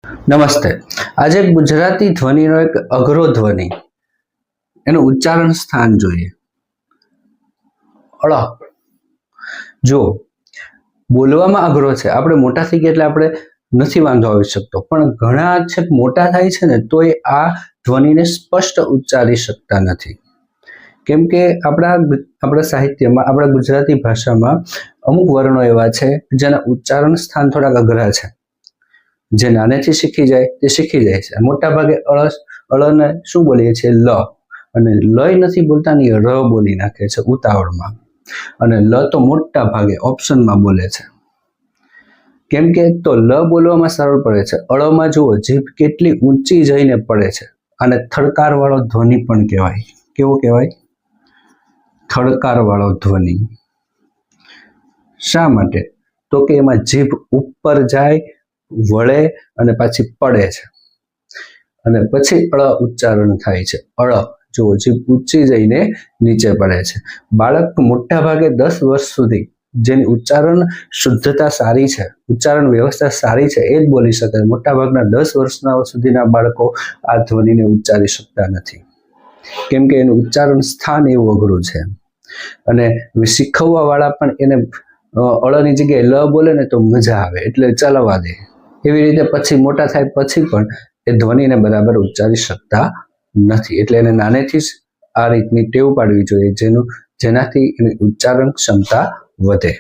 નમસ્તે. આજે ગુજરાતી ધ્વનિનો એક અઘરો ધ્વનિ, એનું ઉચ્ચારણ સ્થાન જોઈએ. ળ. જો બોલવામાં અઘરો છે, આપણે મોટા થઈ ગયા એટલે આપણે નથી વાંધો આવી શકતો, પણ ઘણા છે મોટા થાય છે ને તો આ ધ્વનિને સ્પષ્ટ ઉચ્ચારી શકતા નથી. કેમ કે આપણા સાહિત્યમાં, આપણા ગુજરાતી ભાષામાં અમુક વર્ણો એવા છે જેના ઉચ્ચારણ સ્થાન થોડાક અઘરા છે. જે નાનેથી શીખી જાય તે શીખી જાય છે. મોટા ભાગે અળને શું બોલીએ છીએ? લ. અને લય નથી બોલતા ને ર બોલી નાખે છે ઉતાવળમાં. અને લ તો મોટા ભાગે ઓપ્શનમાં બોલે છે. કેમ કે તો લ બોલવામાં સરળ પડે છે. અળમાં જુઓ જીભ કેટલી ઊંચી જઈને પડે છે. અને થડકાર વાળો ધ્વનિ પણ કહેવાય. કેવો કહેવાય? થડકાર વાળો ધ્વનિ. શા માટે? તો કે એમાં જીભ ઉપર જાય, વળે અને પાછી પડે છે, અને પછી અળ ઉચ્ચારણ થાય છે. અળ જો જીભ ઊંચી જઈને નીચે પડે છે. બાળક મોટા ભાગે 10 વર્ષ સુધી જેની ઉચ્ચારણ શુદ્ધતા સારી છે, ઉચ્ચારણ વ્યવસ્થા સારી છે, એ જ બોલી શકે. મોટા ભાગના 10 વર્ષના સુધીના બાળકો આ ધ્વનિને ઉચ્ચારી શકતા નથી. કેમ કે એનું ઉચ્ચારણ સ્થાન એવું અઘરું છે. અને શીખવવા વાળા પણ એને અળની જગ્યાએ લ બોલે ને તો મજા આવે એટલે ચલાવવા દે. એવી રીતે પછી મોટા થાય પછી પણ એ ધ્વનિને બરાબર ઉચ્ચારી શકતા નથી. એટલે એને નાનેથી જ આ રીતની ટેવ પાડવી જોઈએ જેનાથી એની ઉચ્ચારણ ક્ષમતા વધે.